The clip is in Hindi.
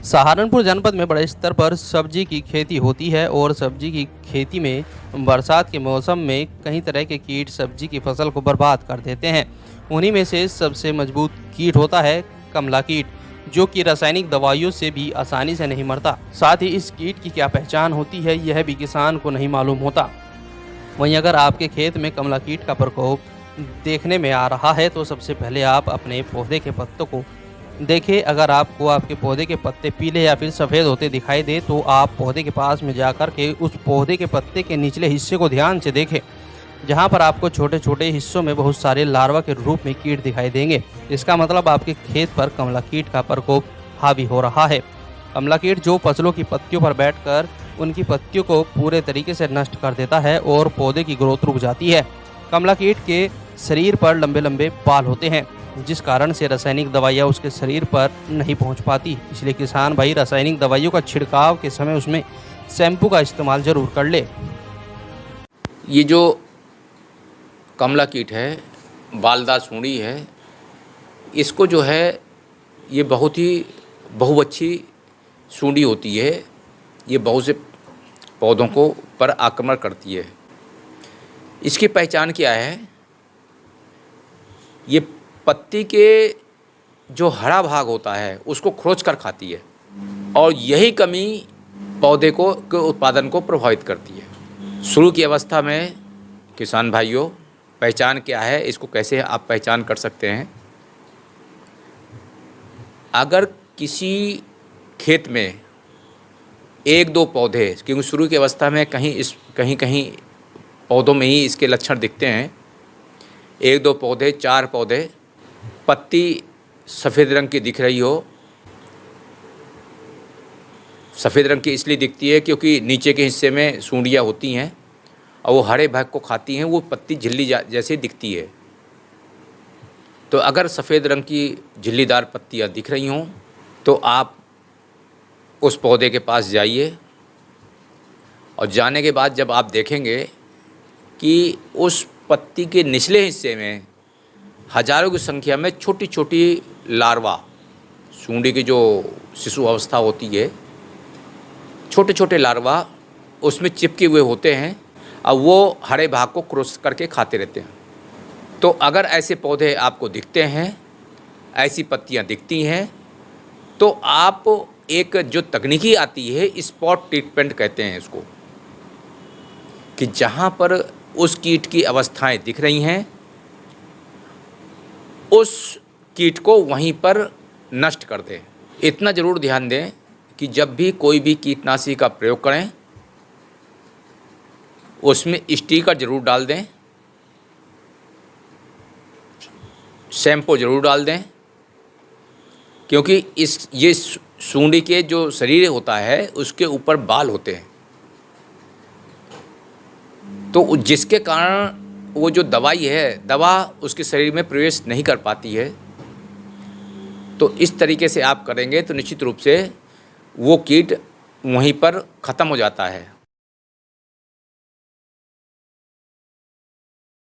सहारनपुर जनपद में बड़े स्तर पर सब्जी की खेती होती है और सब्जी की खेती में बरसात के मौसम में कई तरह के कीट सब्जी की फसल को बर्बाद कर देते हैं। उन्हीं में से सबसे मजबूत कीट होता है कमला कीट, जो कि रासायनिक दवाइयों से भी आसानी से नहीं मरता। साथ ही इस कीट की क्या पहचान होती है, यह भी किसान को नहीं मालूम होता। वहीं अगर आपके खेत में कमला कीट का प्रकोप देखने में आ रहा है तो सबसे पहले आप अपने पौधे के पत्तों को देखें। अगर आपको आपके पौधे के पत्ते पीले या फिर सफ़ेद होते दिखाई दे तो आप पौधे के पास में जाकर के उस पौधे के पत्ते के निचले हिस्से को ध्यान से देखें, जहां पर आपको छोटे छोटे हिस्सों में बहुत सारे लार्वा के रूप में कीट दिखाई देंगे। इसका मतलब आपके खेत पर कमला कीट का प्रकोप हावी हो रहा है। कमला कीट जो फसलों की पत्तियों पर बैठकर उनकी पत्तियों को पूरे तरीके से नष्ट कर देता है और पौधे की ग्रोथ रुक जाती है। कमला कीट के शरीर पर लंबे लंबे बाल होते हैं, जिस कारण से रासायनिक दवाइयाँ उसके शरीर पर नहीं पहुंच पाती। इसलिए किसान भाई रासायनिक दवाइयों का छिड़काव के समय उसमें शैम्पू का इस्तेमाल जरूर कर ले। ये जो कमला कीट है, बालदार सूंडी है, इसको जो है ये बहुत ही बहुवच्छी सूंडी होती है। ये बहुत से पौधों को पर आक्रमण करती है। इसकी पहचान क्या है? ये पत्ती के जो हरा भाग होता है उसको खरोच कर खाती है और यही कमी पौधे को के उत्पादन को प्रभावित करती है। शुरू की अवस्था में किसान भाइयों, पहचान क्या है, इसको कैसे आप पहचान कर सकते हैं? अगर किसी खेत में एक दो पौधे, क्योंकि शुरू की अवस्था में कहीं पौधों में ही इसके लक्षण दिखते हैं, एक दो पौधे, चार पौधे, पत्ती सफ़ेद रंग की दिख रही हो। सफ़ेद रंग की इसलिए दिखती है क्योंकि नीचे के हिस्से में सूंडियाँ होती हैं और वो हरे भाग को खाती हैं, वो पत्ती झिल्ली जैसे दिखती है। तो अगर सफ़ेद रंग की झिल्लीदार पत्तियाँ दिख रही हों तो आप उस पौधे के पास जाइए और जाने के बाद जब आप देखेंगे कि उस पत्ती के निचले हिस्से में हजारों की संख्या में छोटी छोटी लार्वा, सूंडी की जो शिशु अवस्था होती है, छोटे छोटे लार्वा उसमें चिपके हुए होते हैं और वो हरे भाग को क्रॉस करके खाते रहते हैं। तो अगर ऐसे पौधे आपको दिखते हैं, ऐसी पत्तियां दिखती हैं, तो आप एक जो तकनीकी आती है स्पॉट ट्रीटमेंट कहते हैं इसको, कि जहाँ पर उस कीट की अवस्थाएं दिख रही हैं उस कीट को वहीं पर नष्ट कर दें। इतना ज़रूर ध्यान दें कि जब भी कोई भी कीटनाशी का प्रयोग करें उसमें स्टिकर ज़रूर डाल दें, शैम्पू ज़रूर डाल दें, क्योंकि ये सूंडी के जो शरीर होता है उसके ऊपर बाल होते हैं, तो जिसके कारण वो जो दवाई है, दवा उसके शरीर में प्रवेश नहीं कर पाती है। तो इस तरीके से आप करेंगे तो निश्चित रूप से वो कीट वहीं पर ख़त्म हो जाता है।